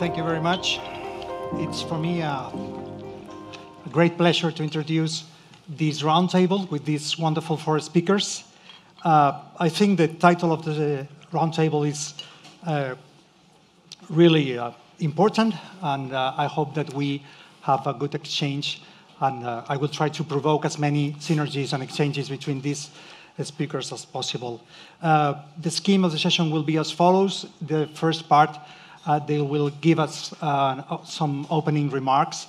Thank you very much. It's for me a great pleasure to introduce this roundtable with these wonderful four speakers. I think the title of the roundtable is really important, and I hope that we have a good exchange, and I will try to provoke as many synergies and exchanges between these speakers as possible. The scheme of the session will be as follows. The first part, they will give us some opening remarks.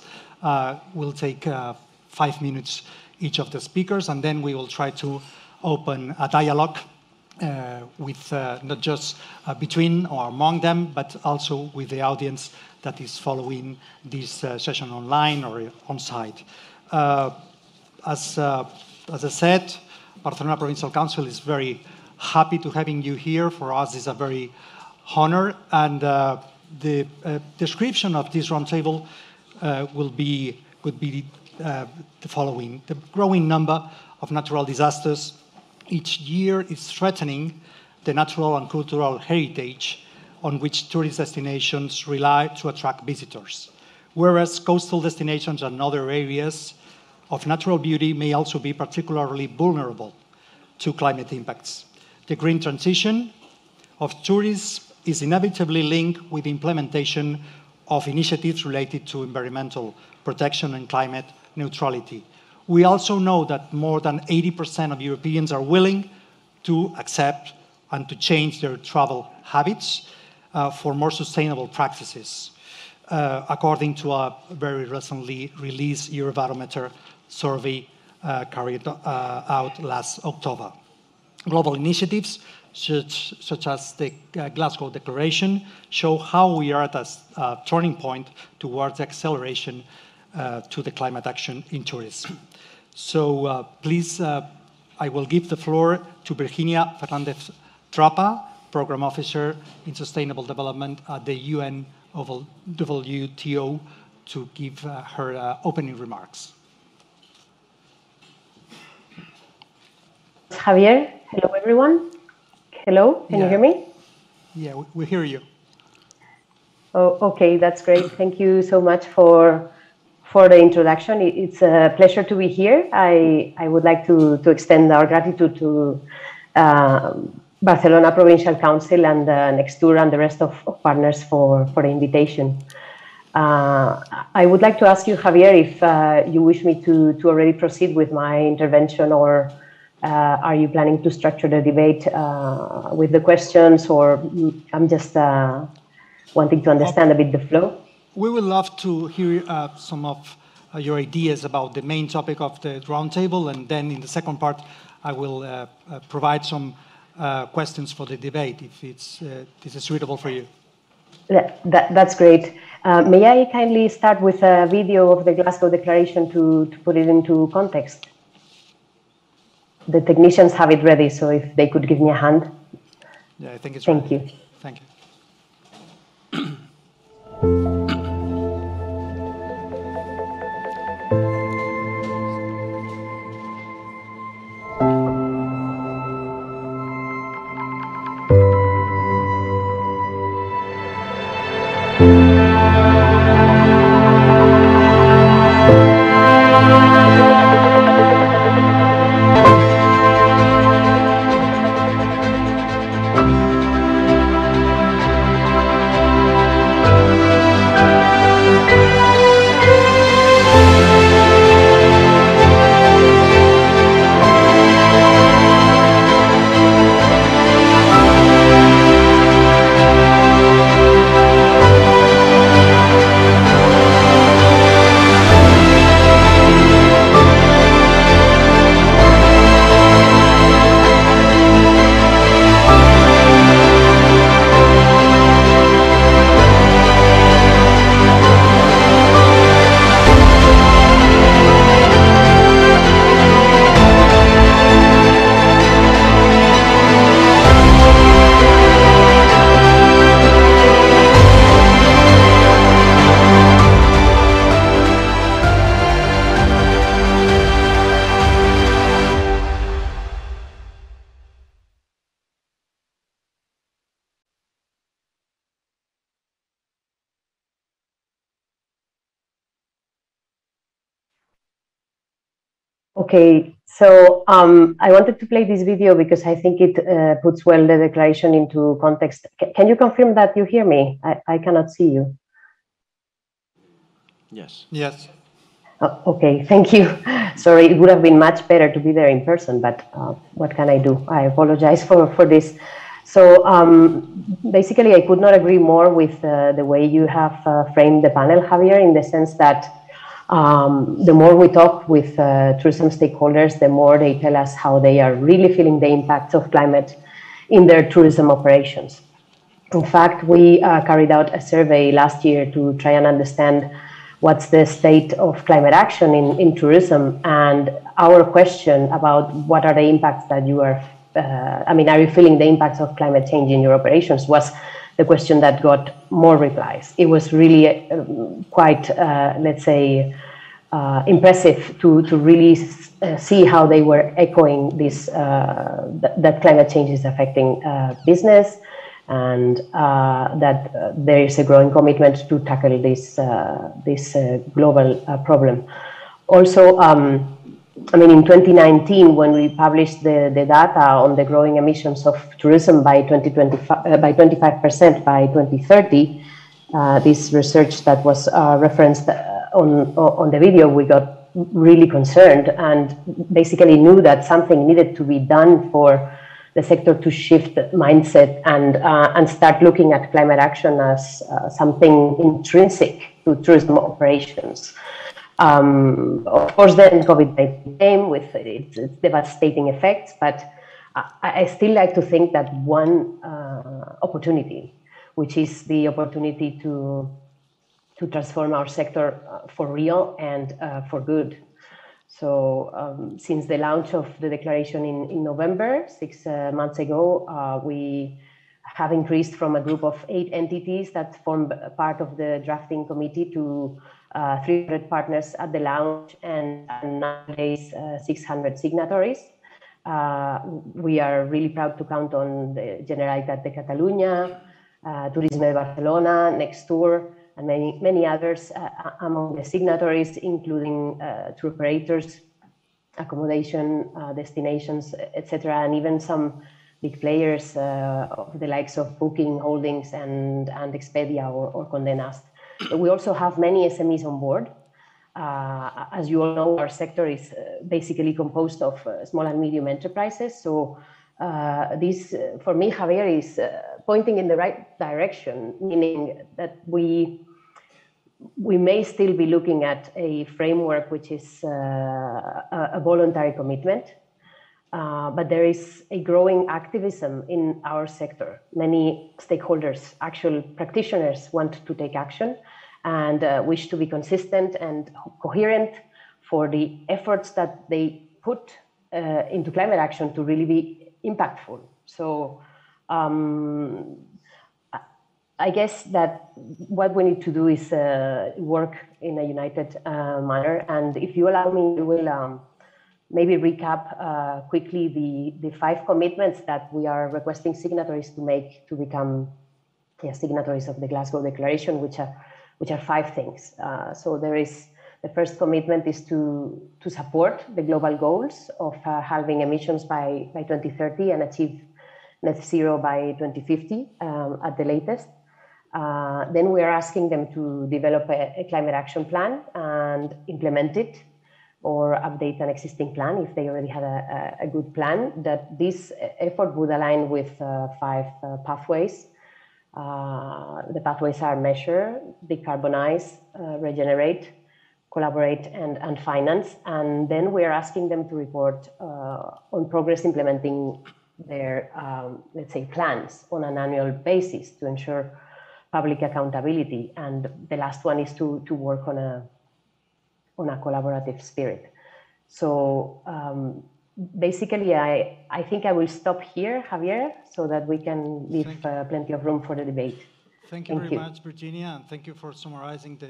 We'll take 5 minutes each of the speakers, and then we will try to open a dialogue with not just between or among them, but also with the audience that is following this session online or on site. As I said, Barcelona Provincial Council is very happy to having you here. For us, it's a very honor, and the description of this roundtable would be the following: the growing number of natural disasters each year is threatening the natural and cultural heritage on which tourist destinations rely to attract visitors, whereas coastal destinations and other areas of natural beauty may also be particularly vulnerable to climate impacts. The green transition of tourism is inevitably linked with the implementation of initiatives related to environmental protection and climate neutrality. We also know that more than 80% of Europeans are willing to accept and to change their travel habits for more sustainable practices, according to a very recently released Eurobarometer survey carried out last October. Global initiatives such as the Glasgow Declaration show how we are at a turning point towards acceleration to the climate action in tourism. So please, I will give the floor to Virginia Fernandez Trapa, Program Officer in Sustainable Development at the UNWTO, to give her opening remarks. Javier, hello everyone. Hello, can you hear me? Yeah, we hear you. Oh, okay, that's great. Thank you so much for the introduction. It's a pleasure to be here. I would like to extend our gratitude to Barcelona Provincial Council and Nextur and the rest of partners for the invitation. I would like to ask you, Javier, if you wish me to already proceed with my intervention, or are you planning to structure the debate with the questions, or I'm just wanting to understand a bit the flow? We would love to hear some of your ideas about the main topic of the roundtable, and then in the second part, I will provide some questions for the debate, if this is suitable for you. That's great. May I kindly start with a video of the Glasgow Declaration to put it into context? The technicians have it ready, so if they could give me a hand. Yeah, I think it's Thank you. Thank you. Okay, so I wanted to play this video because I think it puts well the declaration into context. Can you confirm that you hear me? I cannot see you. Yes. Yes. Oh, okay, thank you. Sorry, it would have been much better to be there in person, but what can I do? I apologize for this. So basically, I could not agree more with the way you have framed the panel, Javier, in the sense that the more we talk with tourism stakeholders, the more they tell us how they are really feeling the impacts of climate in their tourism operations. In fact, we carried out a survey last year to try and understand what's the state of climate action in tourism, and our question about what are the impacts that you are, are you feeling the impacts of climate change in your operations was the question that got more replies. It was really quite, let's say, impressive to really see how they were echoing this, that climate change is affecting business, and that there is a growing commitment to tackle this, global problem. Also, in 2019, when we published the data on the growing emissions of tourism by 2025, by 25% by 2030, this research that was referenced on the video, we got really concerned and basically knew that something needed to be done for the sector to shift mindset and start looking at climate action as something intrinsic to tourism operations. Of course, then COVID-19 came with its devastating effects, but I still like to think that one opportunity, which is the opportunity to transform our sector for real and for good. So since the launch of the declaration in November, 6 months ago, we have increased from a group of 8 entities that form part of the drafting committee to 300 partners at the launch, and nowadays 600 signatories. We are really proud to count on the Generalitat de Catalunya, Turisme de Barcelona, Nextour, and many others among the signatories, including tour operators, accommodation, destinations, etc., and even some big players of the likes of Booking Holdings and Expedia or Condé Nast. But we also have many SMEs on board. As you all know, our sector is basically composed of small and medium enterprises. So this, for me, Javier, is pointing in the right direction, meaning that we may still be looking at a framework which is a voluntary commitment, but there is a growing activism in our sector. Many stakeholders, actual practitioners, want to take action and wish to be consistent and coherent for the efforts that they put into climate action to really be impactful. So I guess that what we need to do is work in a united manner. And if you allow me, we will maybe recap quickly the 5 commitments that we are requesting signatories to make to become signatories of the Glasgow Declaration, which are 5 things. So there is, the first commitment is to support the global goals of halving emissions by 2030 and achieve net zero by 2050 at the latest. Then we are asking them to develop a climate action plan and implement it, or update an existing plan if they already had a good plan. That this effort would align with 5 pathways. The pathways are measure, decarbonize, regenerate, collaborate, and finance. And then we are asking them to report on progress implementing their, let's say, plans on an annual basis to ensure public accountability. And the last one is to work on a collaborative spirit. So basically, I think I will stop here, Javier, so that we can leave plenty of room for the debate. Thank you very much, Virginia, and thank you for summarizing the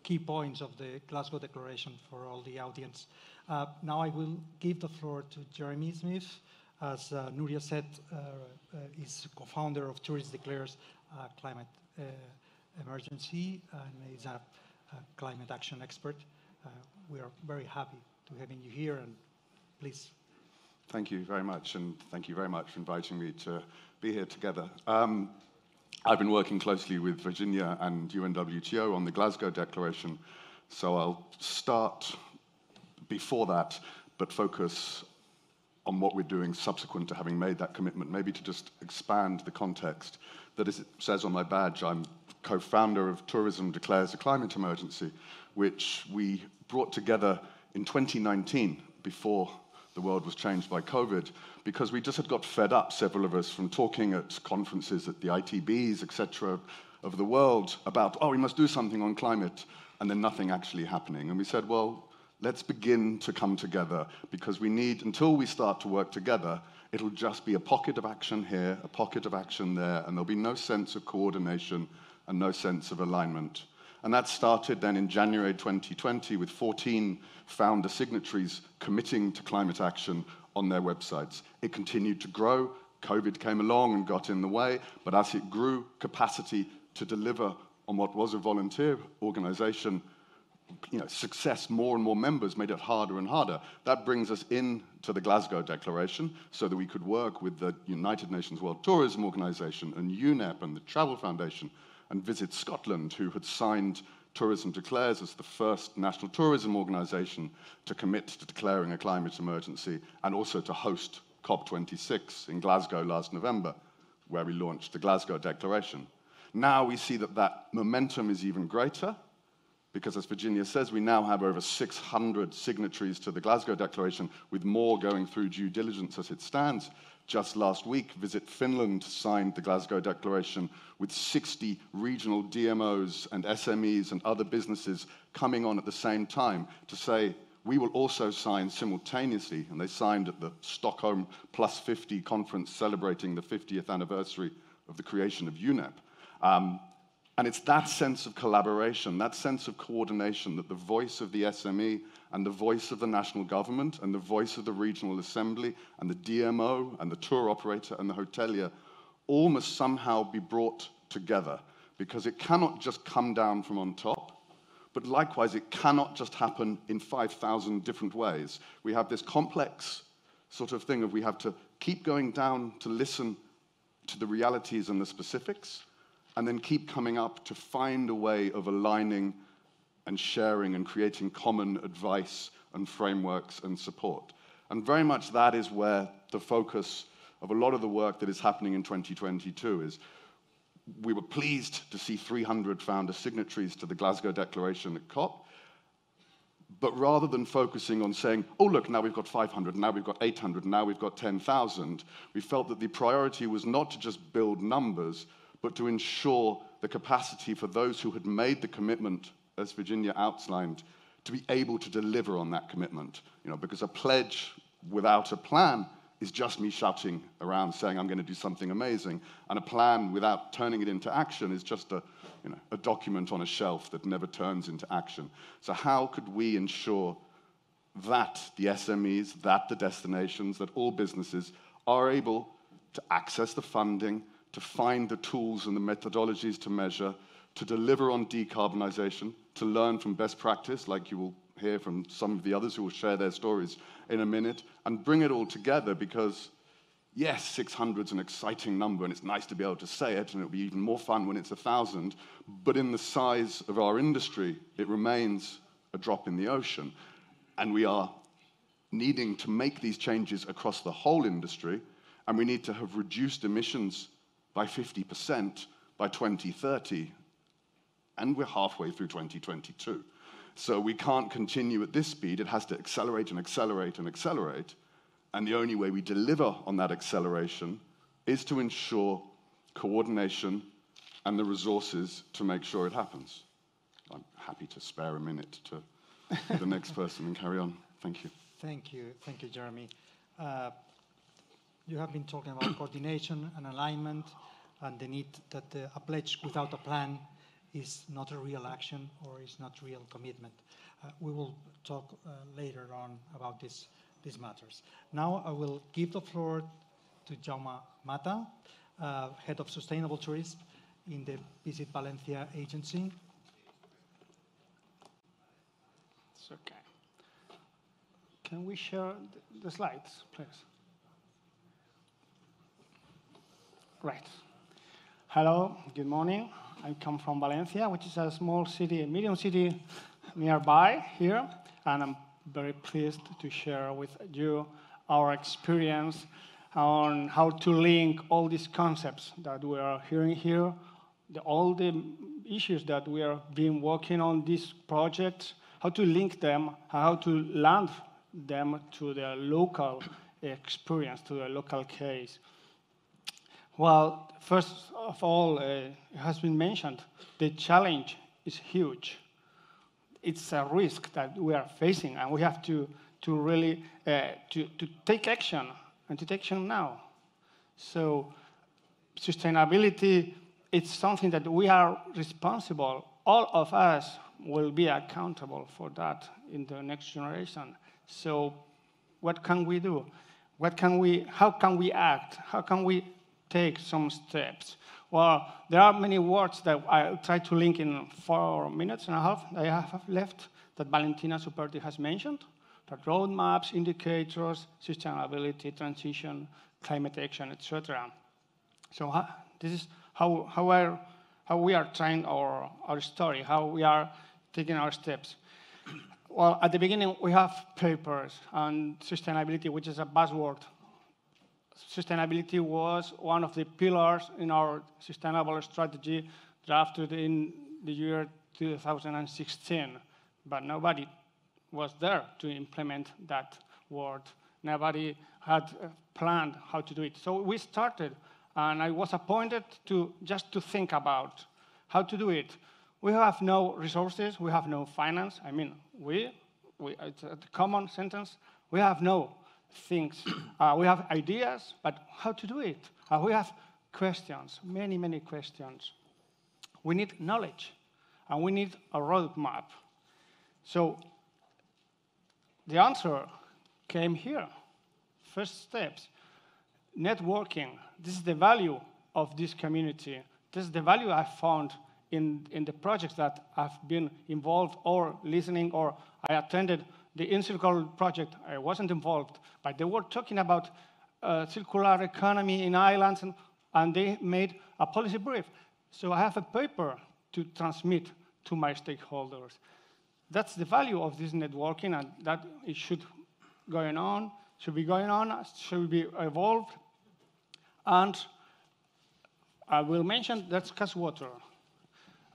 key points of the Glasgow Declaration for all the audience. Now I will give the floor to Jeremy Smith. As Nuria said, is co-founder of Tourists Declares Climate Emergency, and is a climate action expert. We are very happy to having you here, and Please. Thank you very much, and thank you very much for inviting me to be here together. I've been working closely with Virginia and UNWTO on the Glasgow Declaration, so I'll start before that, but focus on what we're doing subsequent to having made that commitment, maybe to just expand the context. That, as it says on my badge, I'm co-founder of Tourism Declares a Climate Emergency, which we brought together in 2019, before the world was changed by COVID, because we just had got fed up, several of us, from talking at conferences at the ITBs, etc., of the world about, oh, we must do something on climate, and then nothing actually happening. And we said, well, let's begin to come together, because we need, until we start to work together, it'll just be a pocket of action here, a pocket of action there, and there'll be no sense of coordination and no sense of alignment. And that started then in January 2020 with 14 founder signatories committing to climate action on their websites. It continued to grow. COVID came along and got in the way, but as it grew, capacity to deliver on what was a volunteer organization, success, more and more members made it harder and harder. That brings us into the Glasgow Declaration so that we could work with the United Nations World Tourism Organization and UNEP and the Travel Foundation and Visit Scotland, who had signed Tourism Declares as the first national tourism organization to commit to declaring a climate emergency, and also to host COP26 in Glasgow last November, where we launched the Glasgow Declaration. Now we see that that momentum is even greater, because as Virginia says, we now have over 600 signatories to the Glasgow Declaration, with more going through due diligence as it stands. Just last week, Visit Finland signed the Glasgow Declaration with 60 regional DMOs and SMEs and other businesses coming on at the same time to say, we will also sign simultaneously. And they signed at the Stockholm Plus 50 conference celebrating the 50th anniversary of the creation of UNEP. And it's that sense of collaboration, that sense of coordination, that the voice of the SME and the voice of the national government and the voice of the regional assembly and the DMO and the tour operator and the hotelier all must somehow be brought together, because it cannot just come down from on top, but likewise it cannot just happen in 5,000 different ways. We have this complex sort of thing of we have to keep going down to listen to the realities and the specifics, and then keep coming up to find a way of aligning and sharing and creating common advice and frameworks and support. And very much that is where the focus of a lot of the work that is happening in 2022 is. We were pleased to see 300 founder signatories to the Glasgow Declaration at COP, but rather than focusing on saying, oh, look, now we've got 500, now we've got 800, now we've got 10,000, we felt that the priority was not to just build numbers, but to ensure the capacity for those who had made the commitment, as Virginia outlined, to be able to deliver on that commitment. Because a pledge without a plan is just me shouting around saying I'm going to do something amazing, and a plan without turning it into action is just a document on a shelf that never turns into action. So how could we ensure that the SMEs, that the destinations, that all businesses are able to access the funding, to find the tools and the methodologies to measure, to deliver on decarbonization, to learn from best practice, like you will hear from some of the others who will share their stories in a minute, and bring it all together, because yes, 600 is an exciting number and it's nice to be able to say it, and it'll be even more fun when it's 1,000, but in the size of our industry, it remains a drop in the ocean. And we are needing to make these changes across the whole industry, and we need to have reduced emissions by 50% by 2030, and we're halfway through 2022. So we can't continue at this speed. It has to accelerate and accelerate and accelerate, and the only way we deliver on that acceleration is to ensure coordination and the resources to make sure it happens. I'm happy to spare a minute to the next person and carry on. Thank you. Thank you, Jeremy. You have been talking about coordination and alignment, and the need that a pledge without a plan is not a real action or is not real commitment. We will talk later on about these matters. Now I will give the floor to Jaume Mata, Head of Sustainable Tourism in the Visit Valencia agency. It's okay. Can we share the slides, please? Right. Hello, good morning. I come from Valencia, which is a small city, a medium city nearby here, and I'm very pleased to share with you our experience on how to link all these concepts that we are hearing here, all the issues that we are been working on this project, how to link them, how to land them to the local experience, to the local case. Well, first of all, it has been mentioned, the challenge is huge. It's a risk that we are facing, and we have to really to take action, and to take action now. So sustainability, it's something that we are responsible. All of us will be accountable for that in the next generation. So what can we do? How can we act? How can we take some steps? Well, there are many words that I'll try to link in 4 minutes and a half that I have left that Valentina Superti has mentioned, but roadmaps, indicators, sustainability, transition, climate action, etc. So this is how we are trying our story, how we are taking our steps. Well, at the beginning, we have papers and sustainability, which is a buzzword. Sustainability was one of the pillars in our sustainable strategy drafted in the year 2016, but nobody was there to implement that word. Nobody had planned how to do it. So we started, and I was appointed just to think about how to do it. We have no resources, we have no finance. I mean, it's a common sentence. We have no things. We have ideas, but how to do it? We have questions, many, many questions. We need knowledge, and we need a roadmap. So the answer came here. First steps, networking. This is the value of this community. This is the value I found in the projects that I've been involved or listening, or I attended the In-Circle project. I wasn't involved, but they were talking about circular economy in islands, and they made a policy brief. So I have a paper to transmit to my stakeholders. That's the value of this networking, and that it should be going on, should be evolved. And I will mention that's Castwater.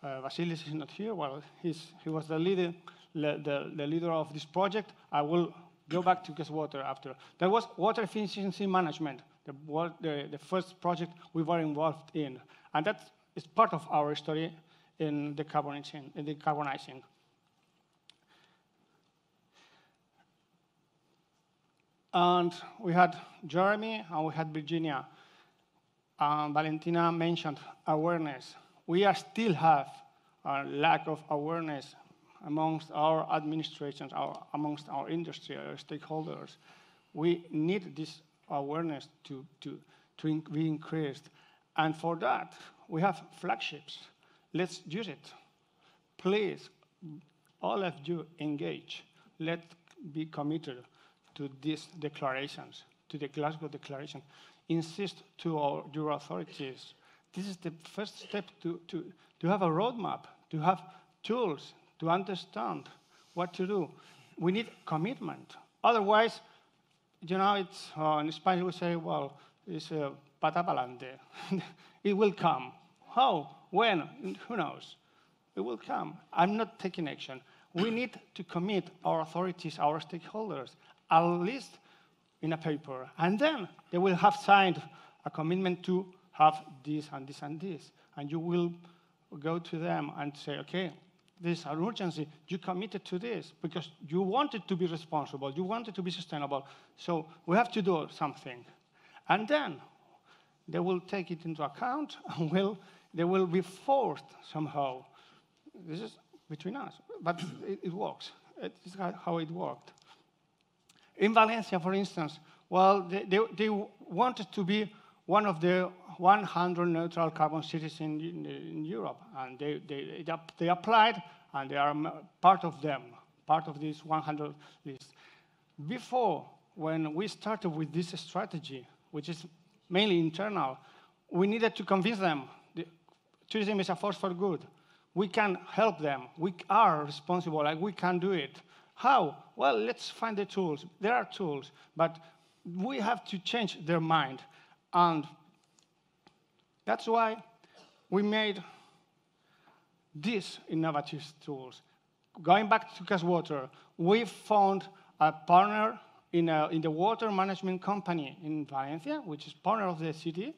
Vasilis is not here. Well, he was the leader of this project. I will go back to Castwater after. There was water efficiency management, the first project we were involved in. And that is part of our story in decarbonizing. And we had Jeremy and we had Virginia. Valentina mentioned awareness. We still have a lack of awareness amongst our administrations, amongst our industry, our stakeholders. We need this awareness to be increased. And for that, we have flagships. Let's use it. Please, all of you engage. Let's be committed to these declarations, to the Glasgow Declaration. Insist to your authorities. This is the first step to have a roadmap, to have tools, to understand what to do. We need commitment. Otherwise, it's in Spanish we say, well, it's pata pa'lante. It will come. How? When? Who knows? It will come. I'm not taking action. We need to commit our authorities, our stakeholders, at least in a paper. And then they will have signed a commitment to have this and this and this. And you will go to them and say, okay, this is an urgency. You committed to this because you wanted to be responsible. You wanted to be sustainable. So we have to do something. And then they will take it into account and they will be forced somehow. This is between us, but it works. It's how it worked. In Valencia, for instance, well, they wanted to be one of the 100 neutral carbon cities in Europe, and they applied, and they are part of them, part of this 100 list. before, when we started with this strategy, which is mainly internal, we needed to convince them tourism is a force for good. We can help them. We are responsible, and we can do it. How? Well, let's find the tools. There are tools, but we have to change their mind. And that's why we made these innovative tools. Going back to Cashwater, we found a partner in the water management company in Valencia, which is partner of the city,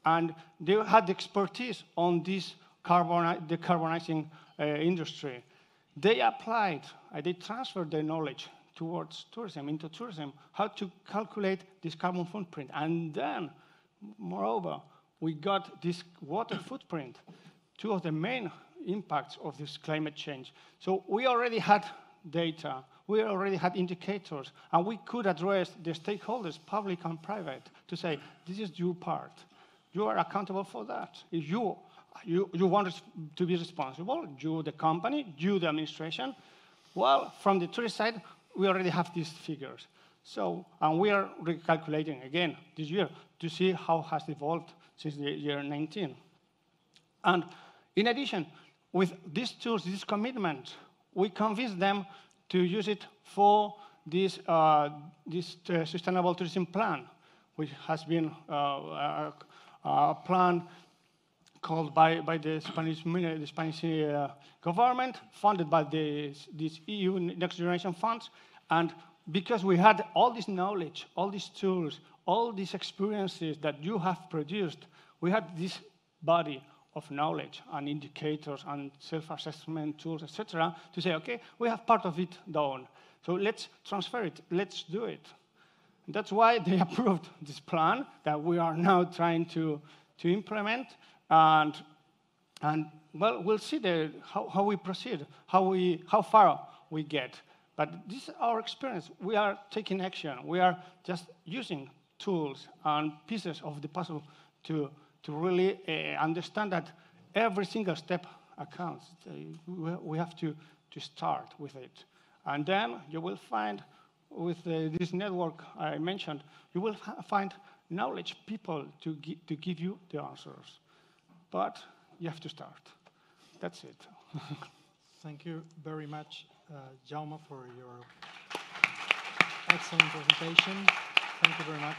and they had expertise on this decarbonizing industry. They applied, they transferred their knowledge towards tourism, into tourism, how to calculate this carbon footprint. And then, moreover, we got this water footprint, two of the main impacts of this climate change. So we already had data, we already had indicators, and we could address the stakeholders, public and private, to say, this is your part. You are accountable for that. If you want to be responsible, you, the company, you, the administration, well, from the tourist side, we already have these figures. So, and we are recalculating again this year to see how has evolved since the year 19. And in addition, with these tools, this commitment, we convinced them to use it for this, sustainable tourism plan, which has been a plan called by the Spanish government, funded by this EU Next Generation funds. And because we had all this knowledge, all these tools, all these experiences that you have produced, we had this body of knowledge and indicators and self-assessment tools, etc., to say, okay, we have part of it done. So let's transfer it, let's do it. And that's why they approved this plan that we are now trying to implement. And well, we'll see how we proceed, how far we get. But this is our experience. We are taking action. We are just using tools and pieces of the puzzle to really understand that every single step accounts. We have to start with it. And then you will find, with this network I mentioned, you will find knowledge people to give you the answers. But you have to start. That's it. Thank you very much, Jaume, for your excellent presentation. Thank you very much.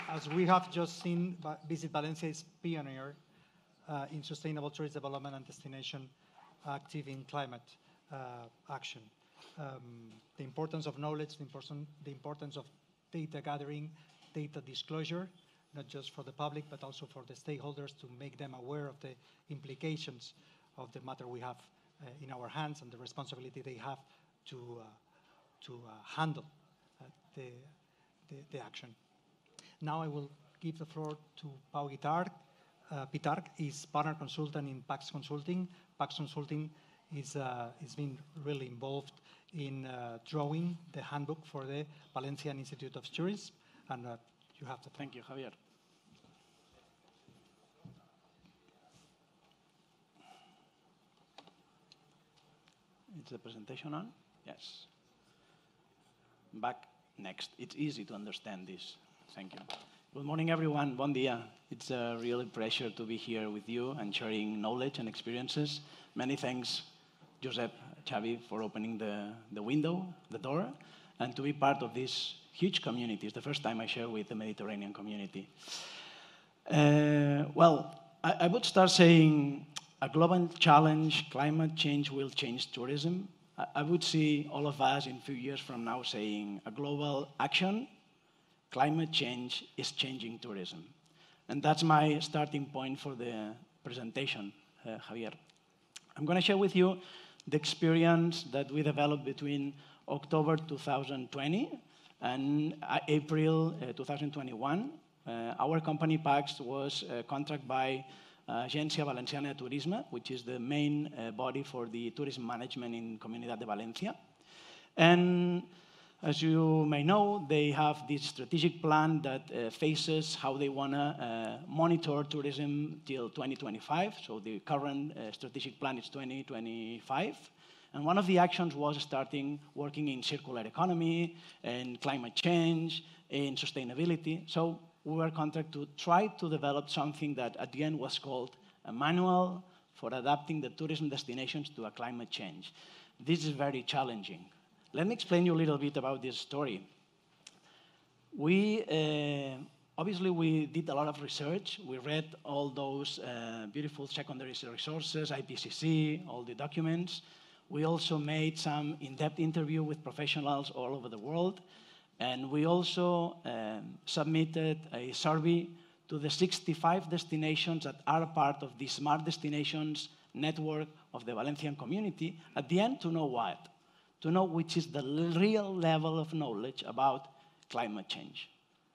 As we have just seen, Visit Valencia is pioneer in sustainable tourist development and destination active in climate action. The importance of knowledge, the importance of data gathering, data disclosure, not just for the public, but also for the stakeholders, to make them aware of the implications of the matter we have in our hands and the responsibility they have to handle the action. Now I will give the floor to Pau Pitarch is partner consultant in Pax Consulting. Pax Consulting is been really involved in drawing the handbook for the Valencian Institute of Tourism, and you have the floor. Thank you, Javier. Is the presentation on? Yes. Back next. It's easy to understand this. Thank you. Good morning, everyone. Bon dia. It's a real pleasure to be here with you and sharing knowledge and experiences. Many thanks, Josep, Xavi, for opening the window, the door, and to be part of this huge community. It's the first time I share with the Mediterranean community. Well, I would start saying a global challenge, climate change will change tourism. I would see all of us in a few years from now saying a global action, climate change is changing tourism. And that's my starting point for the presentation, Javier. I'm going to share with you the experience that we developed between October 2020 and April 2021. Our company, Pax, was contracted by Agència Valenciana de Turisme, which is the main body for the tourism management in Comunidad de Valencia. And as you may know, they have this strategic plan that faces how they want to monitor tourism till 2025. So the current strategic plan is 2025. And one of the actions was starting working in circular economy, in climate change, in sustainability. So we were contracted to try to develop something that at the end was called a manual for adapting the tourism destinations to a climate change. This is very challenging. Let me explain you a little bit about this story. Obviously, we did a lot of research. We read all those beautiful secondary resources, IPCC, all the documents. We also made some in-depth interview with professionals all over the world. And we also submitted a survey to the 65 destinations that are part of the Smart Destinations network of the Valencian community, at the end to know what? To know which is the real level of knowledge about climate change.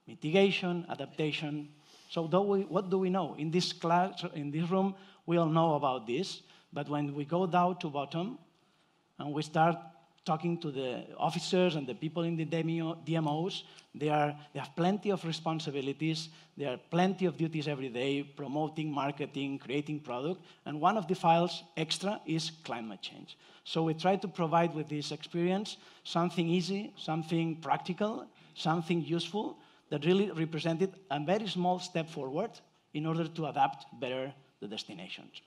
Mitigation, adaptation. So what do we know? In this class, in this room, we all know about this, but when we go down to bottom and we start talking to the officers and the people in the DMOs, they have plenty of responsibilities, there are plenty of duties every day, promoting, marketing, creating product, and one of the files extra is climate change. So we try to provide with this experience something easy, something practical, something useful, that really represented a very small step forward in order to adapt better the destinations.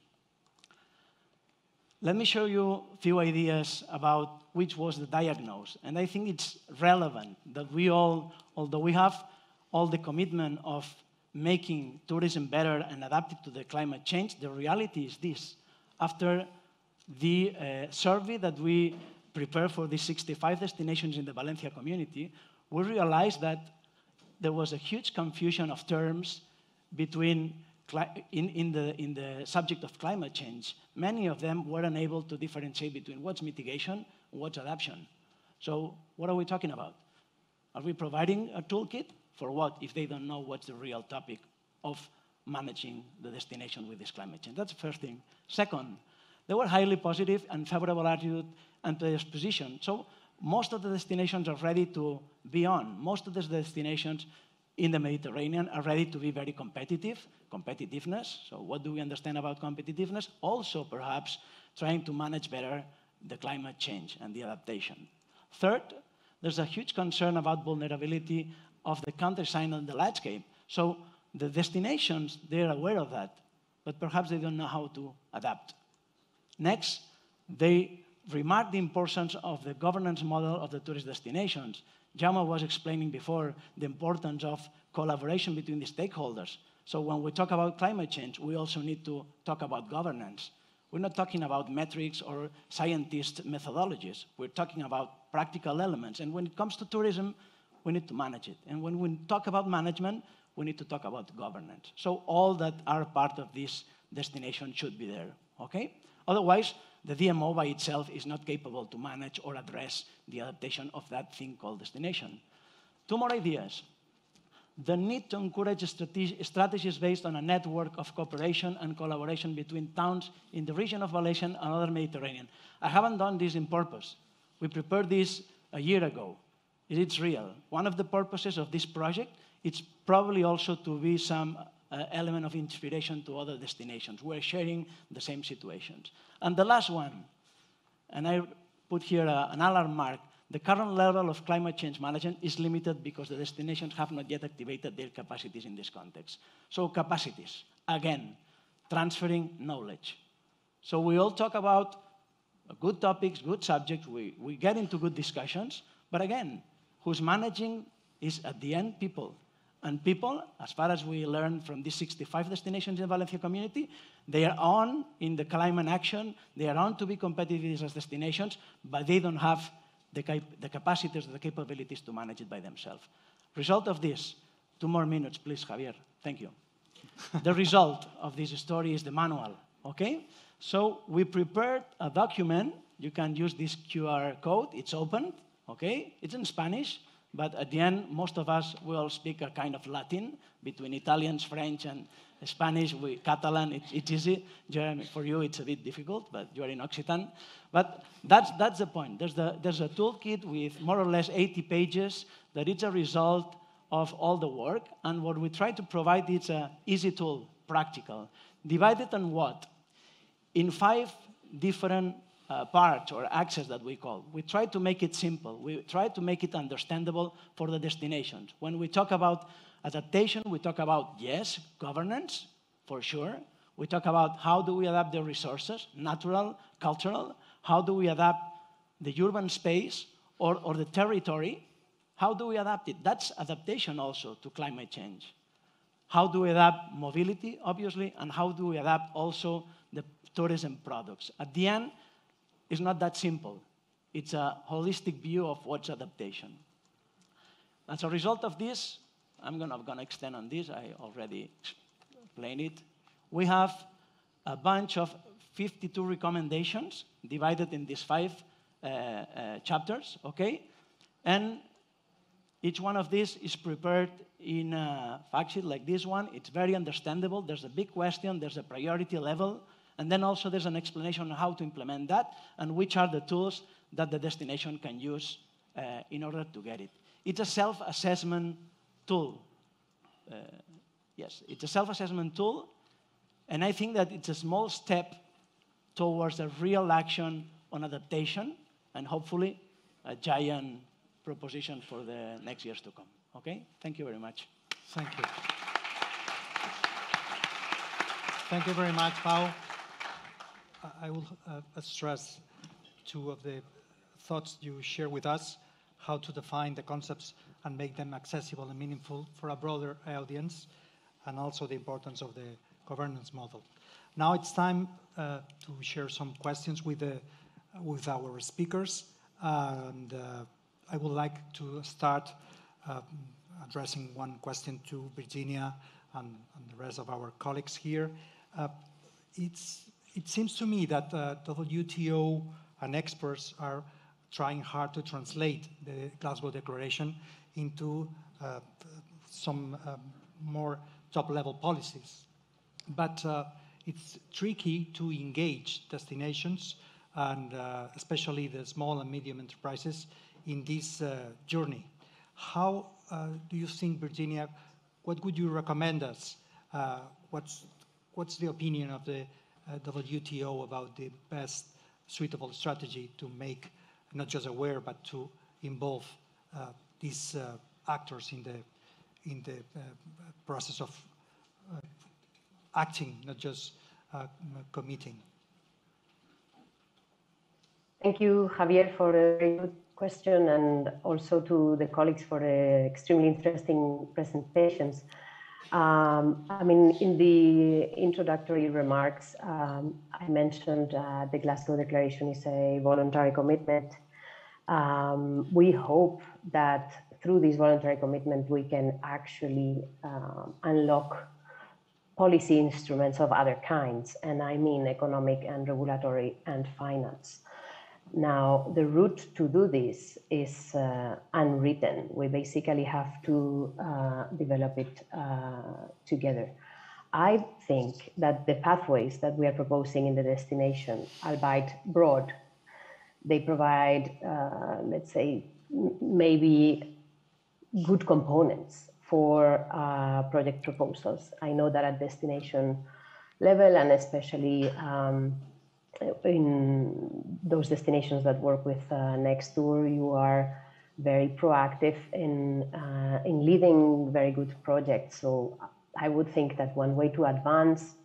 Let me show you a few ideas about which was the diagnosis. And I think it's relevant that we all, although we have all the commitment of making tourism better and adapted to the climate change, the reality is this. After the survey that we prepared for the 65 destinations in the Valencia community, we realized that there was a huge confusion of terms between in the subject of climate change. Many of them were unable to differentiate between what's mitigation and what's adaptation. So what are we talking about? Are we providing a toolkit for what if they don't know what's the real topic of managing the destination with this climate change? That's the first thing. Second, they were highly positive and favorable attitude and predisposition. So most of the destinations are ready to be on. Most of the destinations in the Mediterranean are ready to be very competitiveness. So what do we understand about competitiveness? Also, perhaps, trying to manage better the climate change and the adaptation. Third, there's a huge concern about vulnerability of the countryside and the landscape. So the destinations, they're aware of that, but perhaps they don't know how to adapt. Next, they remark the importance of the governance model of the tourist destinations. Jaume was explaining before the importance of collaboration between the stakeholders. So when we talk about climate change, we also need to talk about governance. We're not talking about metrics or scientist methodologies. We're talking about practical elements. And when it comes to tourism, we need to manage it. And when we talk about management, we need to talk about governance. So all that are part of this destination should be there, okay? Otherwise, the DMO by itself is not capable to manage or address the adaptation of that thing called destination. Two more ideas. The need to encourage strategies based on a network of cooperation and collaboration between towns in the region of Valencia and other Mediterranean. I haven't done this in purpose. We prepared this a year ago. It's real. One of the purposes of this project is probably also to be some element of inspiration to other destinations. We're sharing the same situations. And the last one, and I put here an alarm mark, the current level of climate change management is limited because the destinations have not yet activated their capacities in this context. So capacities, again, transferring knowledge. So we all talk about good topics, good subjects, we get into good discussions, but again, who's managing is at the end people. And people, as far as we learn from these 65 destinations in the Valencia community, they are on in the climate action, they are on to be competitive as destinations, but they don't have the capacities, the capabilities to manage it by themselves. Result of this, 2 more minutes, please, Javier. Thank you. The result of this story is the manual, okay? So we prepared a document. You can use this QR code. It's open, okay? It's in Spanish. But at the end, most of us will speak a kind of Latin between Italians, French, and Spanish. Catalan, it's easy. Jeremy, for you, it's a bit difficult, but you are in Occitan. But that's the point. There's a toolkit with more or less 80 pages that is a result of all the work. And what we try to provide is an easy tool, practical. Divided on what? In 5 different parts or access that we call. We try to make it simple. We try to make it understandable for the destinations. When we talk about adaptation, we talk about, yes, governance, for sure. We talk about how do we adapt the resources, natural, cultural, how do we adapt the urban space or the territory, how do we adapt it? That's adaptation also to climate change. How do we adapt mobility, obviously, and how do we adapt also the tourism products? At the end, it's not that simple. It's a holistic view of what's adaptation. As a result of this, I'm not going to extend on this. I already explained it. We have a bunch of 52 recommendations divided in these 5 chapters, okay? And each one of these is prepared in a fact sheet like this one. It's very understandable. There's a big question, there's a priority level, and then also there's an explanation on how to implement that and which are the tools that the destination can use in order to get it. It's a self-assessment tool. Yes, it's a self-assessment tool, and I think that it's a small step towards a real action on adaptation and hopefully a giant proposition for the next years to come. Okay? Thank you very much. Thank you. Thank you very much, Pau. I will stress 2 of the thoughts you share with us, how to define the concepts and make them accessible and meaningful for a broader audience, and also the importance of the governance model. Now it's time to share some questions with our speakers, and I would like to start addressing one question to Virginia and the rest of our colleagues here. It seems to me that WTO and experts are trying hard to translate the Glasgow Declaration into some more top-level policies. But it's tricky to engage destinations and especially the small and medium enterprises in this journey. How do you think, Virginia, what would you recommend us? What's the opinion of the WTO about the best suitable strategy to make not just aware, but to involve these actors in the process of acting, not just committing? Thank you, Javier, for a very good question, and also to the colleagues for the extremely interesting presentations. I mean, in the introductory remarks, I mentioned the Glasgow Declaration is a voluntary commitment. We hope that through this voluntary commitment, we can actually unlock policy instruments of other kinds, and I mean economic and regulatory and finance. Now, the route to do this is unwritten. We basically have to develop it together. I think that the pathways that we are proposing in the destination, albeit broad, they provide, let's say, maybe good components for project proposals. I know that at destination level, and especially in those destinations that work with Nextour, you are very proactive in leading very good projects. So I would think that one way to advance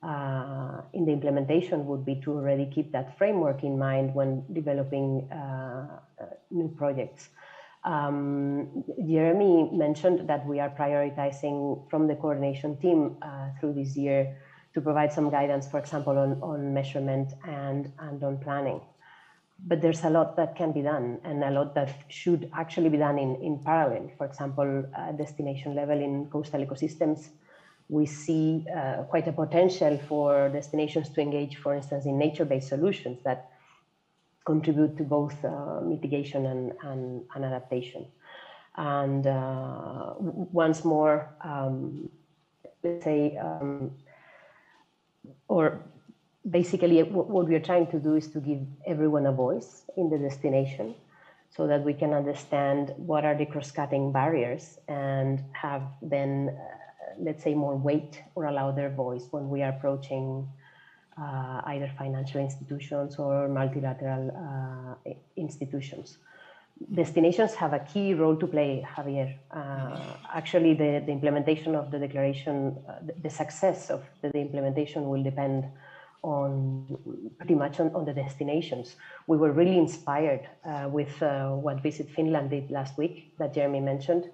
in the implementation would be to already keep that framework in mind when developing new projects. Jeremy mentioned that we are prioritizing from the coordination team through this year to provide some guidance, for example, on measurement and on planning. But there's a lot that can be done, and a lot that should actually be done in parallel. For example, destination level in coastal ecosystems, we see quite a potential for destinations to engage, for instance, in nature-based solutions that contribute to both mitigation and adaptation. And once more, let's say, or basically what we are trying to do is to give everyone a voice in the destination so that we can understand what are the cross-cutting barriers and have then, let's say, more weight or allow their voice when we are approaching either financial institutions or multilateral institutions. Destinations have a key role to play, Javier. Actually, the implementation of the declaration, the success of the implementation will depend on pretty much on the destinations. We were really inspired with what Visit Finland did last week that Jeremy mentioned,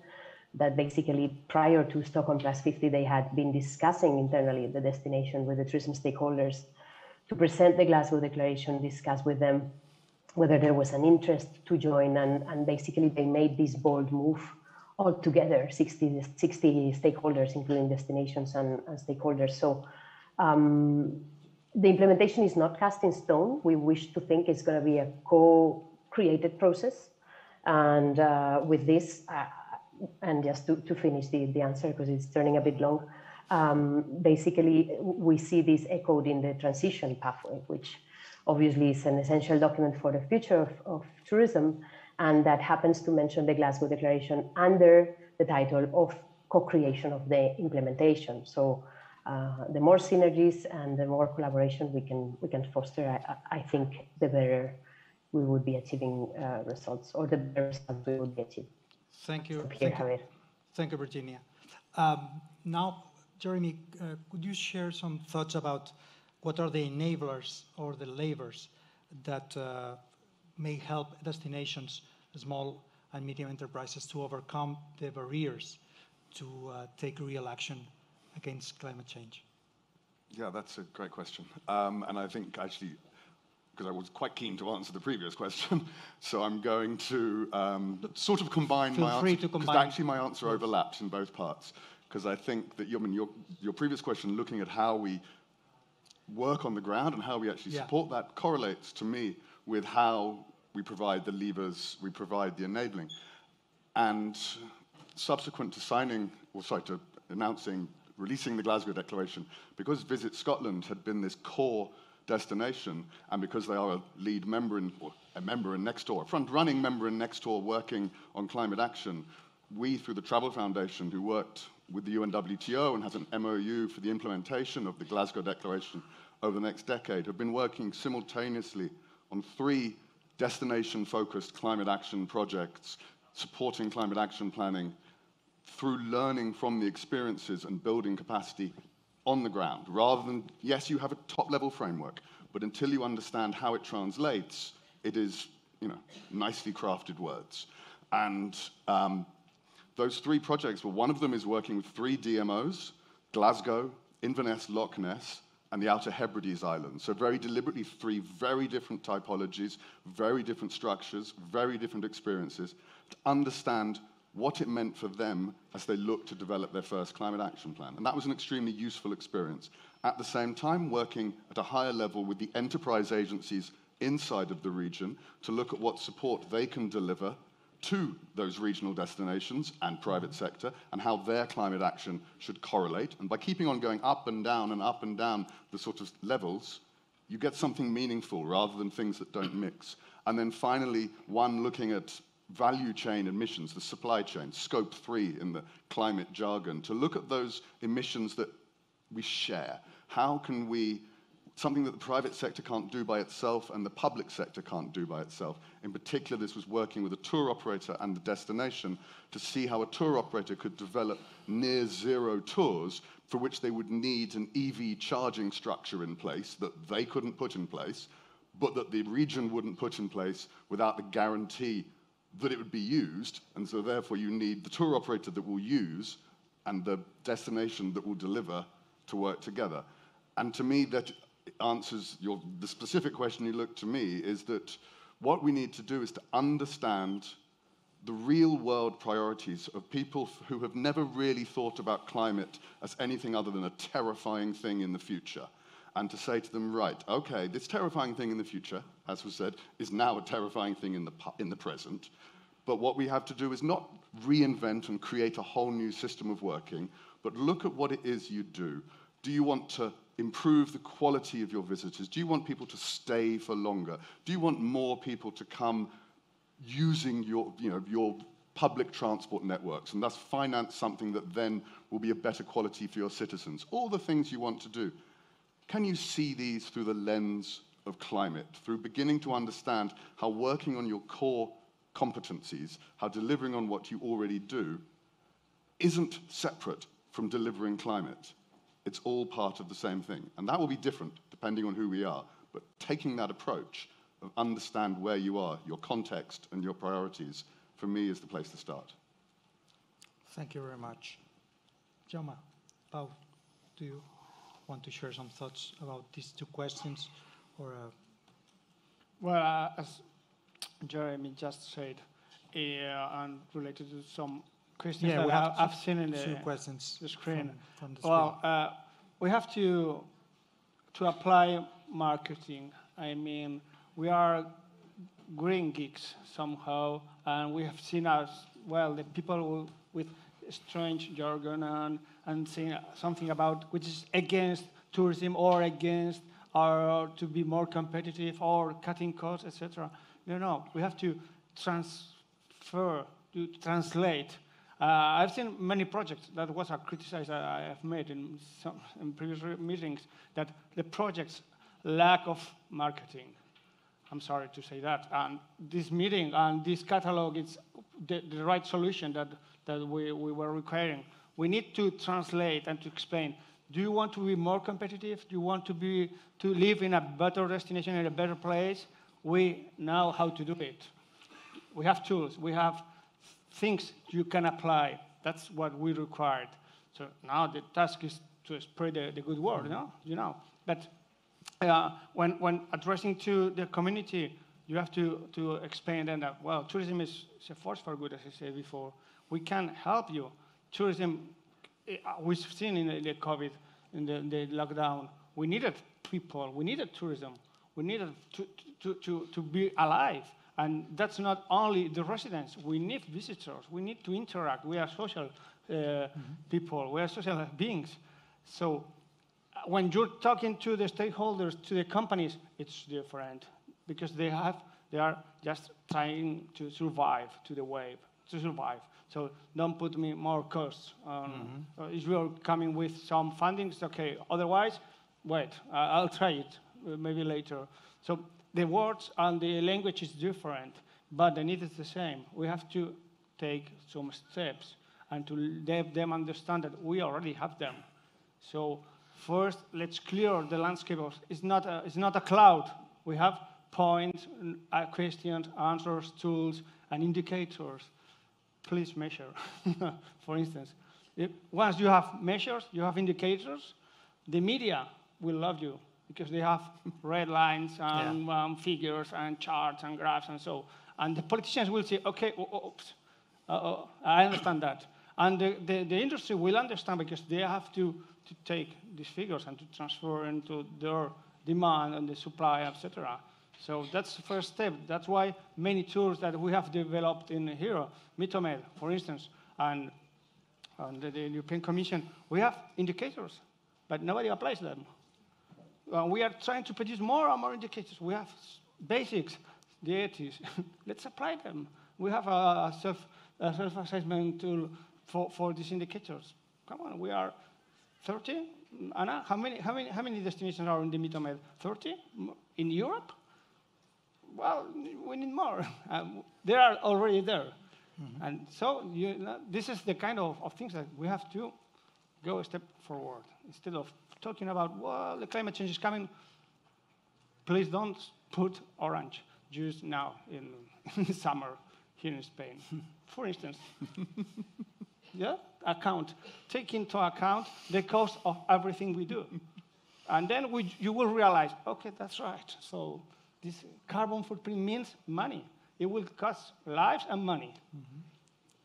that basically prior to Stockholm Plus 50, they had been discussing internally the destination with the tourism stakeholders to present the Glasgow Declaration, discuss with them whether there was an interest to join, and basically they made this bold move all together, 60 stakeholders, including destinations and stakeholders. So the implementation is not cast in stone. We wish to think it's going to be a co-created process. And with this, and just to finish the answer, because it's turning a bit long, basically we see this echoed in the transition pathway, which obviously is an essential document for the future of tourism, and that happens to mention the Glasgow Declaration under the title of co-creation of the implementation. So the more synergies and the more collaboration we can foster, I think the better we would be achieving results, or the better results we would be achieving. Thank you. Thank you, Virginia. Now, Jeremy, could you share some thoughts about what are the enablers or the levers that may help destinations, small and medium enterprises, to overcome the barriers to take real action against climate change? Yeah, that's a great question. And I think actually, because I was quite keen to answer the previous question, so I'm going to sort of combine my answer, because actually my answer overlaps in both parts. Because I think that your previous question, looking at how we work on the ground and how we actually support that, correlates to me with how we provide the levers, we provide the enabling. And subsequent to to announcing, releasing the Glasgow Declaration, because Visit Scotland had been this core destination, and because they are a lead member or a member in Nextdoor, a front-running member in Nextdoor working on climate action, we, through the Travel Foundation, who worked with the UNWTO and has an MOU for the implementation of the Glasgow Declaration over the next decade, have been working simultaneously on 3 destination-focused climate action projects, supporting climate action planning through learning from the experiences and building capacity on the ground, rather than, yes, you have a top-level framework, but until you understand how it translates, it is, nicely crafted words. And those 3 projects, well, one of them is working with 3 DMOs, Glasgow, Inverness, Loch Ness, and the Outer Hebrides Islands. So very deliberately 3 very different typologies, very different structures, very different experiences, to understand what it meant for them as they looked to develop their first climate action plan. And that was an extremely useful experience. At the same time, working at a higher level with the enterprise agencies inside of the region to look at what support they can deliver to those regional destinations and private sector, and how their climate action should correlate. And by keeping on going up and down the sort of levels, you get something meaningful rather than things that don't mix. And then finally, one looking at value chain emissions, the supply chain, scope 3 in the climate jargon, to look at those emissions that we share. How can we, something that the private sector can't do by itself and the public sector can't do by itself. In particular, this was working with a tour operator and the destination to see how a tour operator could develop near zero tours for which they would need an EV charging structure in place that they couldn't put in place, but that the region wouldn't put in place without the guarantee that it would be used, and so therefore you need the tour operator that will use and the destination that will deliver to work together. And to me, that answers the specific question you looked to me, is that what we need to do is to understand the real-world priorities of people who have never really thought about climate as anything other than a terrifying thing in the future. And to say to them, right, okay, this terrifying thing in the future, as was said, is now a terrifying thing in the present. But what we have to do is not reinvent and create a whole new system of working, but look at what it is you do. Do you want to improve the quality of your visitors? Do you want people to stay for longer? Do you want more people to come using your public transport networks and thus finance something that then will be a better quality for your citizens? All the things you want to do. can you see these through the lens of climate, through beginning to understand how working on your core competencies, how delivering on what you already do, isn't separate from delivering climate? It's all part of the same thing. And that will be different depending on who we are. But taking that approach of understand where you are, your context and your priorities, for me is the place to start. Thank you very much. Jaume, Pau, do you want to share some thoughts about these two questions? Or, Well, as Jeremy just said, and related to some questions we that have I've seen in two questions the screen. From the screen. We have to apply marketing. I mean, we are green geeks somehow, and we have seen as well the people with strange jargon and saying something about which is against tourism or against or to be more competitive or cutting costs, etc. No, we have to transfer, to translate. I've seen many projects that was a criticism I have made in previous meetings that the projects lack of marketing. I'm sorry to say that. And this meeting and this catalog is the right solution that we were requiring. We need to translate and to explain. Do you want to be more competitive? Do you want to live in a better destination, in a better place? We know how to do it. We have tools. We have things you can apply. That's what we required. So now the task is to spread the good word, But when addressing to the community, you have to explain then that, well, tourism is a force for good, as I said before. We can help you. Tourism, we've seen in the COVID, in the lockdown, we needed people, we needed tourism, we needed to be alive. And that's not only the residents, we need visitors, we need to interact, we are social people, we are social beings. So when you're talking to the stakeholders, to the companies, it's different because they are just trying to survive to the wave, to survive. So don't put me more costs. If you're coming with some funding, it's okay. Otherwise, wait, I'll try it maybe later. So the words and the language is different, but the need is the same. We have to take some steps and to let them understand that we already have them. So first, let's clear the landscape. It's not a cloud. We have points, questions, answers, tools, and indicators. Please measure. For instance, once you have measures, you have indicators, the media will love you because they have red lines and figures and charts and graphs and so. And the politicians will say, okay, oops, I understand that. And the industry will understand because they have to take these figures and to transfer into their demand and the supply, etc. So that's the first step. That's why many tools that we have developed in here, Mitomed, for instance, and the European Commission, we have indicators, but nobody applies them. We are trying to produce more and more indicators. We have basics, the 80s. Let's apply them. We have a self-assessment tool for these indicators. Come on, we are 30. Anna, how many destinations are in the Mitomed? 30 in Europe? Well, we need more. They are already there. Mm-hmm. And so this is the kind of things that we have to go a step forward. Instead of talking about, well, the climate change is coming, please don't put orange juice now in summer here in Spain, for instance. Take into account the cost of everything we do. And then you will realize, okay, that's right. So this carbon footprint means money. It will cost lives and money. Mm-hmm.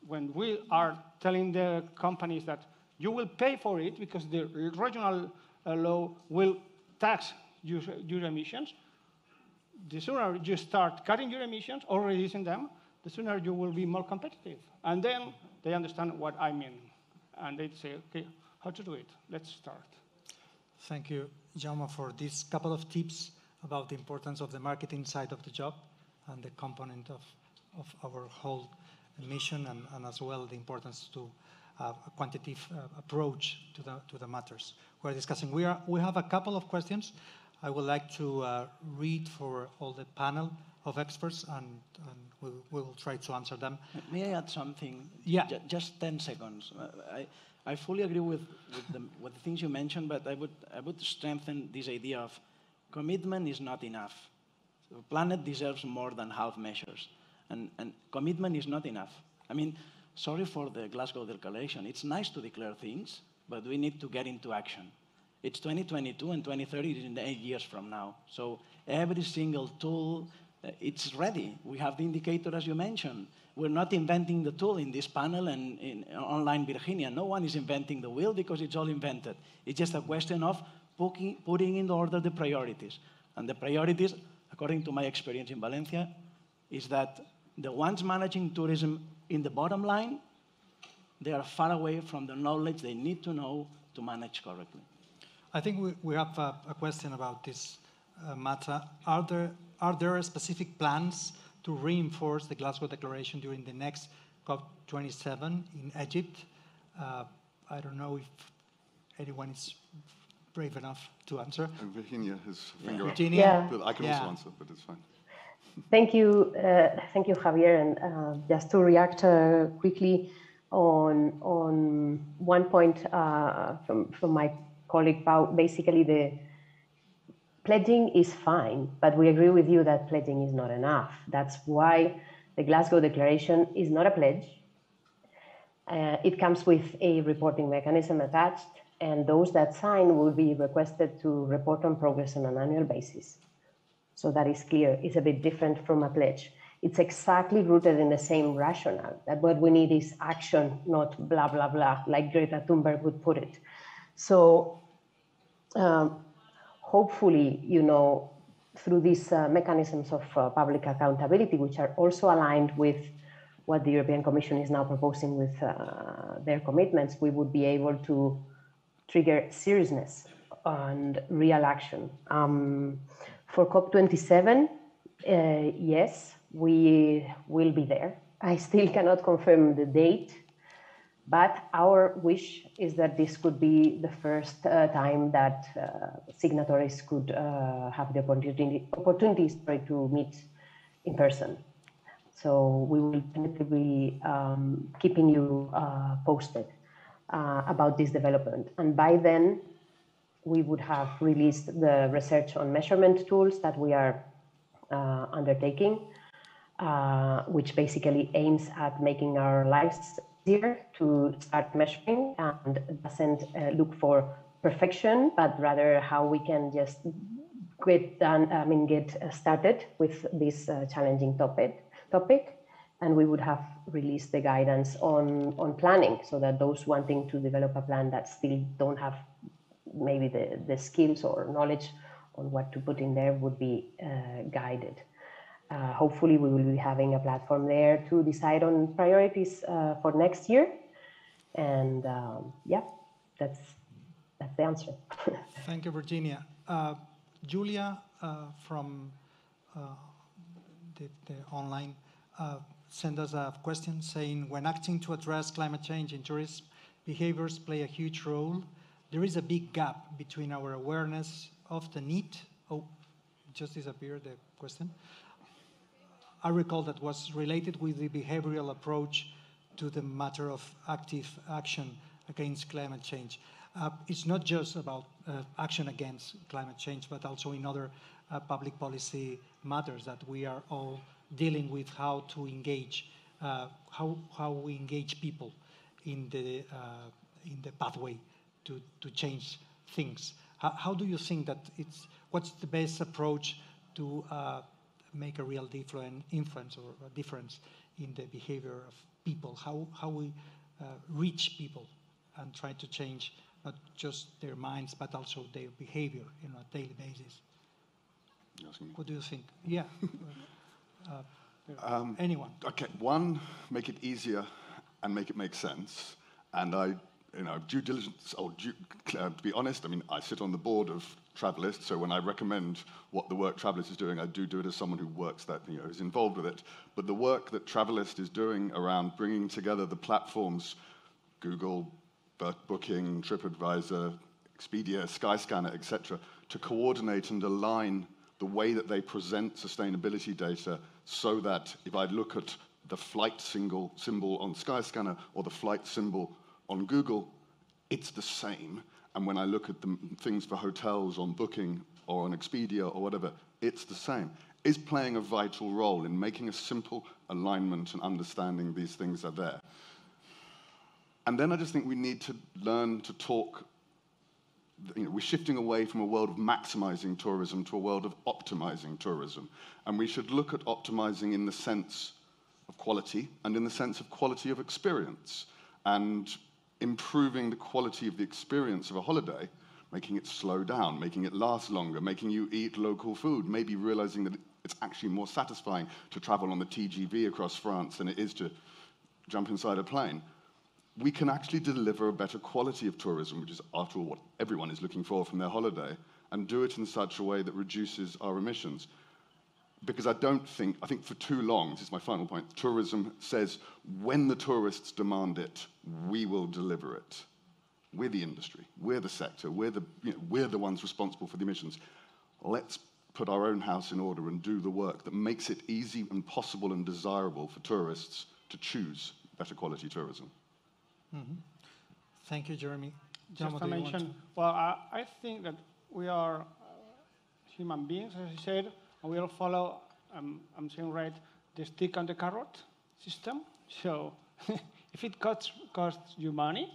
When we are telling the companies that you will pay for it because the regional law will tax your emissions, the sooner you start cutting your emissions or reducing them, the sooner you will be more competitive. And then they understand what I mean. And they say, okay, how to do it? Let's start. Thank you, Jaume, for these couple of tips about the importance of the marketing side of the job and the component of our whole mission and as well the importance to a quantitative approach to the matters we're discussing. We have a couple of questions. I would like to read for all the panel of experts, and we will try to answer them. May I add something? Yeah. Just 10 seconds. I fully agree with the things you mentioned, but I would strengthen this idea of commitment is not enough. The planet deserves more than half measures, and commitment is not enough. I mean, sorry for the Glasgow Declaration. It's nice to declare things, but we need to get into action. It's 2022 and 2030 is in 8 years from now. So every single tool, it's ready. We have the indicator, as you mentioned. We're not inventing the tool in this panel and in online Virginia. No one is inventing the wheel because it's all invented. It's just a question of putting in order the priorities. And the priorities, according to my experience in Valencia, is that the ones managing tourism in the bottom line, they are far away from the knowledge they need to know to manage correctly. I think we have a question about this matter. Are there specific plans to reinforce the Glasgow Declaration during the next COP27 in Egypt? I don't know if anyone is brave enough to answer. And Virginia has finger up. Virginia? Yeah. But I can also answer, but it's fine. Thank you, Javier. And just to react quickly on one point from my colleague Pau, basically the pledging is fine, but we agree with you that pledging is not enough. That's why the Glasgow Declaration is not a pledge. It comes with a reporting mechanism attached, and those that sign will be requested to report on progress on an annual basis. So that is clear. It's a bit different from a pledge. It's exactly rooted in the same rationale, that what we need is action, not blah, blah, blah, like Greta Thunberg would put it. So hopefully, through these mechanisms of public accountability, which are also aligned with what the European Commission is now proposing with their commitments, we would be able to trigger seriousness and real action. For COP27, yes, we will be there. I still cannot confirm the date, but our wish is that this could be the first time that signatories could have the opportunities to meet in person. So we will definitely be keeping you posted about this development. And by then, we would have released the research on measurement tools that we are undertaking, which basically aims at making our lives easier to start measuring and doesn't look for perfection, but rather how we can just get started with this challenging topic. And we would have released the guidance on planning, so that those wanting to develop a plan that still don't have maybe the skills or knowledge on what to put in there would be guided. Hopefully we will be having a platform there to decide on priorities for next year. And yeah, that's the answer. Thank you, Virginia. Julia from the online sent us a question saying, when acting to address climate change in tourism, behaviors play a huge role. There is a big gap between our awareness of the need. Oh, just disappeared the question. I recall that was related with the behavioral approach to the matter of active action against climate change. It's not just about action against climate change, but also in other public policy matters that we are all dealing with, how to engage, how we engage people in the pathway to change things. How do you think that what's the best approach to make a real influence or a difference in the behavior of people? How we reach people and try to change not just their minds, but also their behavior on a daily basis? What do you think? Yeah. Anyone? Okay, one, make it easier and make it make sense. And due diligence, to be honest, I sit on the board of Travelist, so when I recommend what the work Travelist is doing, I do it as someone who works that, is involved with it. But the work that Travelist is doing around bringing together the platforms Google, Booking, TripAdvisor, Expedia, Skyscanner, etc., to coordinate and align the way that they present sustainability data so that if I look at the flight symbol on Skyscanner or the flight symbol on Google, it's the same. And when I look at the things for hotels on Booking or on Expedia or whatever, it's the same. Is playing a vital role in making a simple alignment and understanding these things are there. And then I just think we need to learn to talk. We're shifting away from a world of maximizing tourism to a world of optimizing tourism. And we should look at optimizing in the sense of quality and in the sense of quality of experience. And improving the quality of the experience of a holiday, making it slow down, making it last longer, making you eat local food, maybe realizing that it's actually more satisfying to travel on the TGV across France than it is to jump inside a plane. We can actually deliver a better quality of tourism, which is, after all, what everyone is looking for from their holiday, and do it in such a way that reduces our emissions. Because I think for too long, this is my final point, tourism says, when the tourists demand it, we will deliver it. We're the industry, we're the sector, we're the ones responsible for the emissions. Let's put our own house in order and do the work that makes it easy and possible and desirable for tourists to choose better quality tourism. Mm-hmm. Thank you, Jeremy. Just to mention, well, I think that we are human beings, as you said, and we all follow, I'm saying right, the stick and the carrot system. So if it costs you money,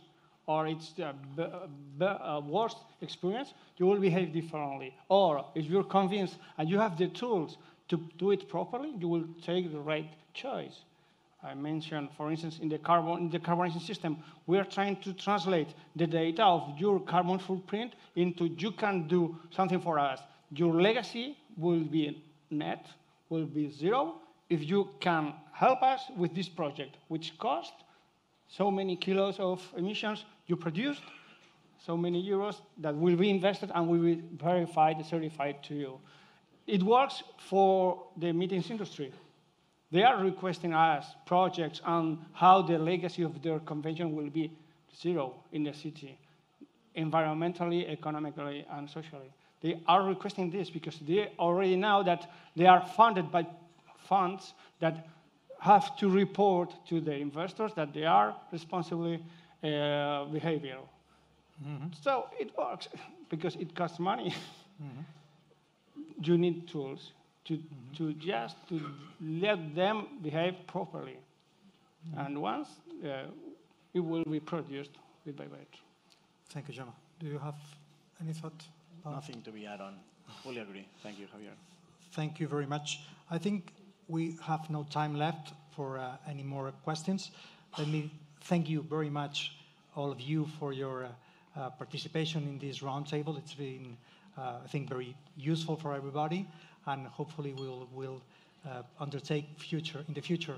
or it's a worse experience, you will behave differently. Or if you're convinced and you have the tools to do it properly, you will take the right choice. I mentioned, for instance, in the carbonation system, we are trying to translate the data of your carbon footprint into you can do something for us. Your legacy will be net, will be zero, if you can help us with this project, which cost so many kilos of emissions you produced, so many euros that will be invested and will be verified, certified to you. It works for the meetings industry. They are requesting us projects on how the legacy of their convention will be zero in the city, environmentally, economically, and socially. They are requesting this because they already know that they are funded by funds that have to report to the investors that they are responsibly behavioral. Mm-hmm. So it works because it costs money. Mm-hmm. You need tools to let them behave properly. Mm-hmm. And once it will be produced bit by bit. Thank you, Gemma. Do you have any thought? Nothing to be added on. Fully agree. Thank you, Javier. Thank you very much. I think we have no time left for any more questions. Let me thank you very much, all of you, for your participation in this roundtable. It's been, I think, very useful for everybody, and hopefully we'll undertake in the future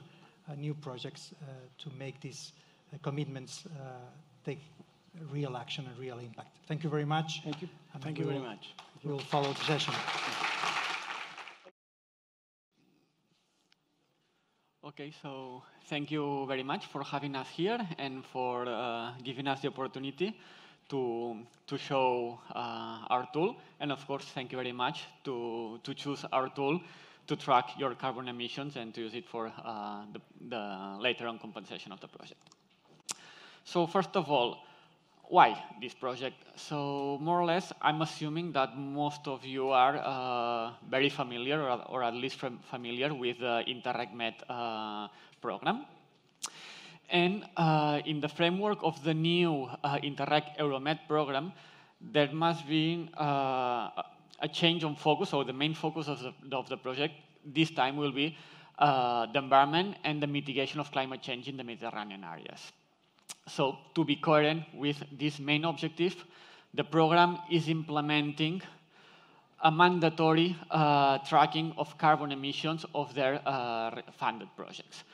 new projects to make these commitments take real action and real impact. Thank you very much. Thank you. Thank you very much. We'll follow the session. Okay, so thank you very much for having us here and for giving us the opportunity to show our tool. And of course, thank you very much to choose our tool to track your carbon emissions and to use it for the later on compensation of the project. So first of all, why this project? So more or less, I'm assuming that most of you are very familiar or at least familiar with the Interreg Med program. And in the framework of the new Interreg Euromed program, there must be a change on focus. So the main focus of the project this time will be the environment and the mitigation of climate change in the Mediterranean areas. So to be coherent with this main objective, the program is implementing a mandatory tracking of carbon emissions of their funded projects.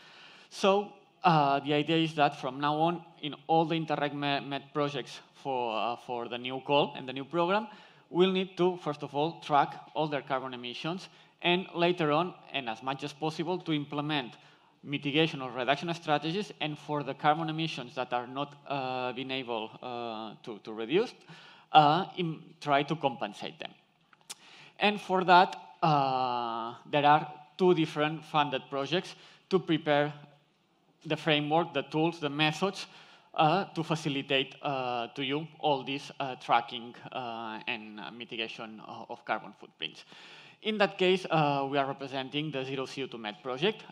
So the idea is that from now on, in all the Interreg Med projects for the new call and the new program, we'll need to, first of all, track all their carbon emissions, and later on, and as much as possible, to implement mitigation or reduction strategies, and for the carbon emissions that are not being able to reduce, try to compensate them. And for that, there are 2 different funded projects to prepare the framework, the tools, the methods to facilitate to you all this tracking and mitigation of carbon footprints. In that case, we are representing the Zero CO2 Med project,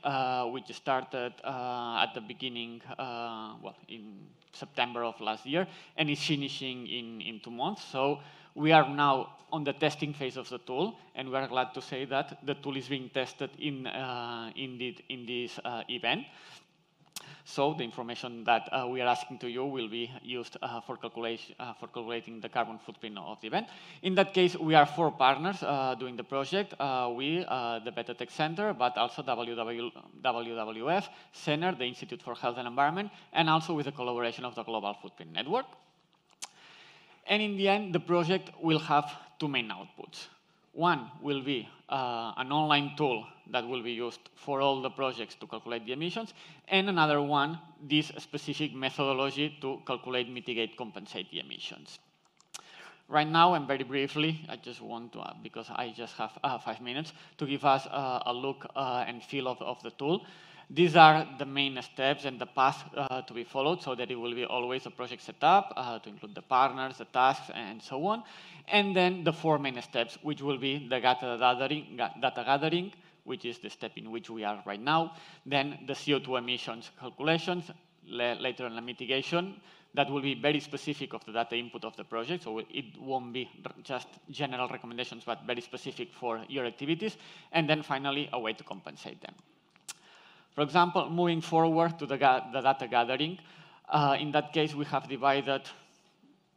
which started at the beginning, well, in September of last year, and is finishing in 2 months. So we are now on the testing phase of the tool, and we are glad to say that the tool is being tested in this event. So the information that we are asking to you will be used for calculating the carbon footprint of the event. In that case, we are 4 partners doing the project. The Beta Tech Center, but also WWF, CENER, the Institute for Health and Environment, and also with the collaboration of the Global Footprint Network. And in the end, the project will have 2 main outputs. One will be an online tool that will be used for all the projects to calculate the emissions, and another one, this specific methodology to calculate, mitigate, compensate the emissions. Right now, and very briefly, I just want to, because I just have 5 minutes, to give us a look and feel of the tool. These are the main steps and the path to be followed, so that it will be always a project setup to include the partners, the tasks, and so on. And then the 4 main steps, which will be the data gathering, which is the step in which we are right now. Then the CO2 emissions calculations, later on the mitigation. That will be very specific of the data input of the project, so it won't be just general recommendations, but very specific for your activities. And then finally, a way to compensate them. For example, moving forward to the data gathering, in that case, we have divided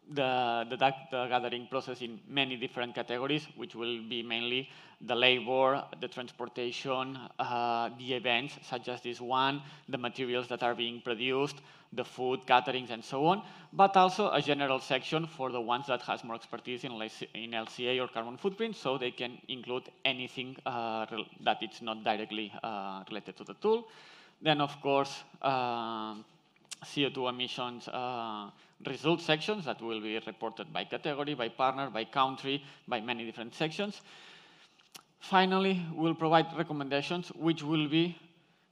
the data gathering process in many different categories, which will be mainly the labor, the transportation, the events, such as this one, the materials that are being produced, the food, caterings, and so on, but also a general section for the ones that has more expertise in LCA or carbon footprint, so they can include anything that it's not directly related to the tool. Then, of course, CO2 emissions result sections that will be reported by category, by partner, by country, by many different sections. Finally, we'll provide recommendations which will be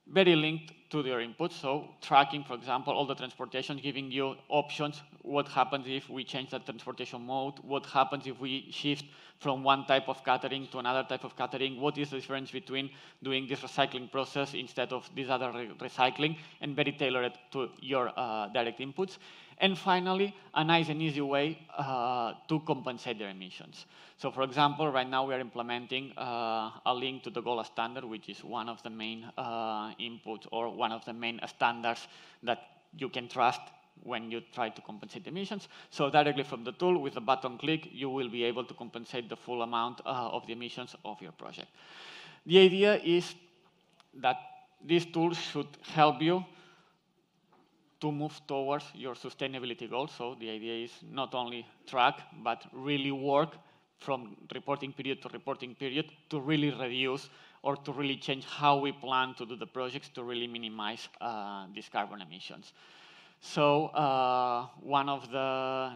very linked to your inputs. So tracking, for example, all the transportation, giving you options. What happens if we change the transportation mode? What happens if we shift from one type of catering to another type of catering? What is the difference between doing this recycling process instead of this other recycling? And very tailored to your direct inputs. And finally, a nice and easy way to compensate their emissions. So for example, right now we are implementing a link to the gold standard, which is one of the main inputs or one of the main standards that you can trust when you try to compensate emissions. So directly from the tool, with a button click, you will be able to compensate the full amount of the emissions of your project. The idea is that these tools should help you to move towards your sustainability goals. So the idea is not only track, but really work from reporting period to reporting period to really reduce or to really change how we plan to do the projects to really minimize these carbon emissions. So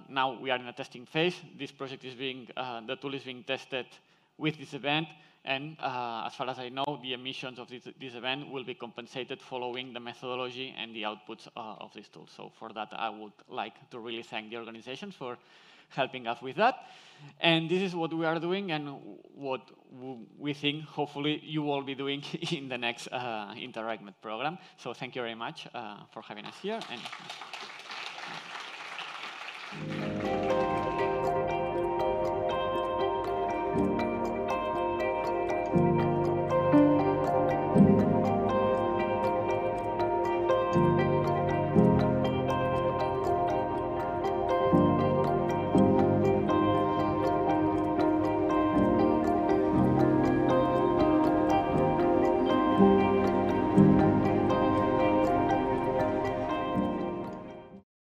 now we are in a testing phase. This project is being, the tool is being tested with this event. And as far as I know, the emissions of this event will be compensated following the methodology and the outputs of this tool. So for that, I would like to really thank the organization for helping us with that. And this is what we are doing and what we think, hopefully, you will be doing in the next Interreg program. So thank you very much for having us here. And